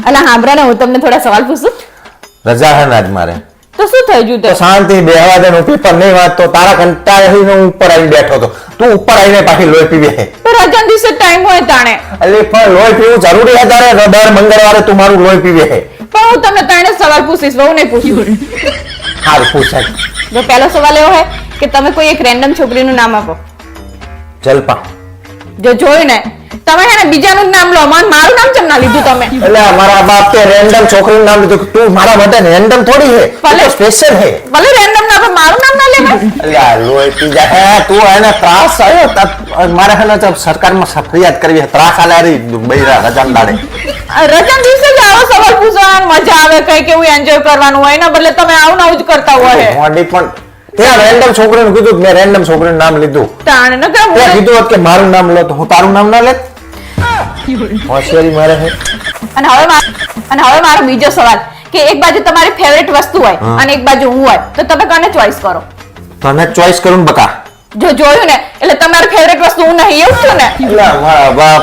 અલા હાંભળો ને હું તમને થોડા સવાલ પૂછું. રજા હે ને આજ મારે. તો શું થઈ ગયું? તો શાંતિ બેહવા દે, હું પેપર નહીં વાંચતો. તારા કંટાળે હું ઉપર આવીને બેઠો તો. તું ઉપર આવીને પાછી લોહી પીવે. તો રજા દિવસે ટાઈમ હોય તાણે. અલે પણ લોહી પીવું જરૂરી હે તારે? દર મંગળવારે તું મારું લોહી પીવે. પણ હું તમને ત્રણે સવાલ પૂછીશ, બહુ નહીં પૂછ્યું. હારું પૂછાય. જો પહેલો સવાલ એવો હે કે તમે કોઈ એક રેન્ડમ છોકરીનું નામ આપો. જલપા. જો જોયું ને તમે હે ને બીજાનું નામ લો, મારું નામ કેમ ના લીધું તમે? એટલે મારા બાપ તે રેન્ડમ છોકરીનું નામ લીધું. તું મારા માટે રેન્ડમ થોડી હે, ભલે સ્પેશિયલ હે. ભલે રેન્ડમ ના, પણ મારું નામ ના લેવાય. એટલે આ લોહી પી જાય હે તું. એને ત્રાસ આવ્યો મારે હે ને સરકારમાં ફરિયાદ કરવી. ત્રાસ આલારી બૈરા રજાન દાડે. રજા દિવસે જ આવો સવાલ પૂછવાનું મજા આવે, કઈ કેવું એન્જોય કરવાનું હોય, એના બદલે તમે આવું ને આવું જ કરતા હોય. મોડી પણ ત્યાં રેન્ડમ છોકરીનું કીધું, મેં રેન્ડમ છોકરીનું નામ લીધું. તાણ ન કે તે કીધું હોત કે મારું નામ લે તો હું તારું નામ ના લેત. હોશિયારી મારે છે. અને હવે મારો બીજો સવાલ કે એક બાજુ તમારી ફેવરેટ વસ્તુ હોય અને એક બાજુ હું હોય, તો તમે કોને ચોઈસ કરો? તને ચોઈસ કરું બકા. જો જોયું ને એટલે તમારી ફેવરેટ વસ્તુ હું નહીં, એવું થયું ને? એટલે મારા બાપ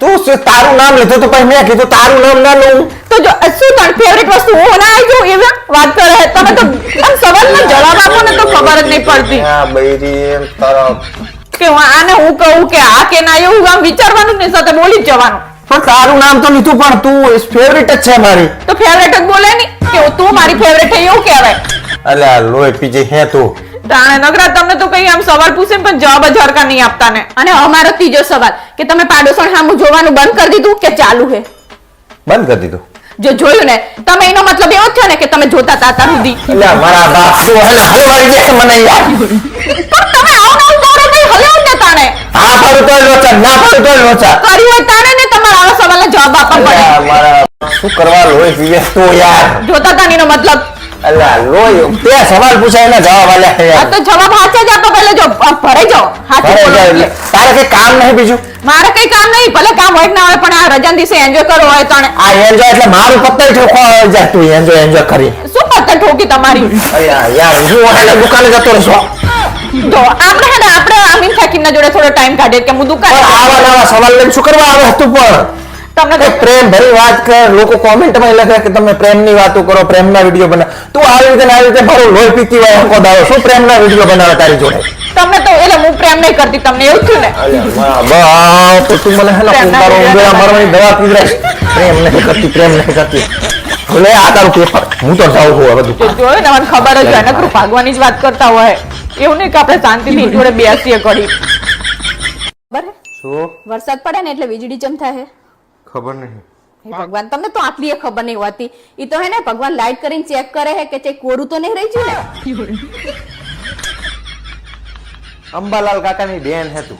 તું તારું નામ લીધું તો પછી મેં કીધું તારું નામ ના લઉં. તો જો શું તારી ફેવરેટ વસ્તુ હું ના આવી જાઉં એવી વાત કરે? તમે તો આમ સવાલનો જવાબ આપો ને તો ખબર જ નહીં પડતી. આ બૈરી એમ તારા કે આને હું કહું કે આ કે ના, એવું આમ વિચારવાનું જ નહીં, સાથે બોલી જ જવાનું. પણ તારું નામ તો લીધું, પણ તું ફેવરેટ જ છે મારી. તો ફેવરેટ જ બોલે નહીં કે તું મારી ફેવરેટ છે એવું કહેવાય. અલે આ લોહી પીજે હે તું. તાણે નગરા તમે તો કઈ આમ સવાલ પૂછે પણ જવાબ જ હરકા નહીં આપતા ને. અને અમારો ત્રીજો સવાલ કે તમે પાડોશણ સામું જોવાનું બંધ કરી દીધું કે ચાલુ છે? બંધ કરી દીધું. જો જોયું ને તમે, એનો મતલબ એવો થયો ને કે તમે જોતા હતા અત્યાર સુધી. એટલે મારા બાપ તું હલે હલવાઈ જાય મને યાર. પણ તમે આવું ના કરો તો હલ્યો ને તાણે. હા પાડું તોય લોચા, ના પાડું તોય લોચા. કર્યું હોય તાણે ને તમારા આવા સવાલનો જવાબ આપવા પડે. મારા શું કરવા લોહી પીવે તું યાર? જોતા હતા એનો મતલબ. અલ્લા લોહી તે સવાલ પૂછાય એના જવાબ આલ્યા છે આ યાર. તો જવાબ સાચે જ આપો, પહેલા જો ભરે જાઓ. સાચું ભરે બોલો. જાય એટલે. તારે કઈ કામ નહીં બીજું? મારે કઈ કામ નહીં, ભલે કામ હોય કે ના હોય, પણ આ રજા દિવસે એન્જોય કરવો હોય તાણે. આ એન્જોય એટલે મારું પત્તર ઠોકવા જાય. તું એન્જોય કરી. શું પત્તર ઠોકી તમારી? અલ્યા યાર હું એટલે દુકાને જતો રહેશો. જો આપણે આ મીન થાકીના જોડે થોડો ટાઈમ કાઢીએ કે હું દુકાને. પણ આવા નવા સવાલ લઈને શું કરવા આવે તું? પણ તમને એ પ્રેમ ભરી વાત કર. લોકો કોમેન્ટમાં લખે કે તમે પ્રેમની વાતો કરો, પ્રેમના વિડીયો બનાવો. તું આવી રીતે મારું લોહી પીતી હોય આખો દાડો શું પ્રેમના વિડીયો બનાવે તારી જોડે? તમને તો એટલે હું પ્રેમ નહીં કરતી, તમને એવું થયું ને? અલ્યા તો તું મને હે ને મારો ઉંદરા મારવાની દવા પીવડાવીશ. પ્રેમ નહીં કરતી, પ્રેમ નહીં કરતી. ભલે આ તારું પેપર હું તો જાઉં છું હવે દુકાન. જોયું ને, મને ખબર જ હોય નકરું ભાગવાની જ વાત કરતા હોય. એવું નહીં કે આપણે શાંતિથી જોડે બેસીએ ઘડી. બરાબર. શું વરસાદ પડે ને એટલે વીજળી ચમ થાય? ખબર નહીં. હે ભગવાન, તમને તો આટલી ખબર નહીં હોતી. ઈ તો હે ને ભગવાન લાઈટ કરીને ચેક કરે છે કે તે કોરું તો નહીં રહી ગયું ને. અંબાલાલ કાકાની બેન હે તું.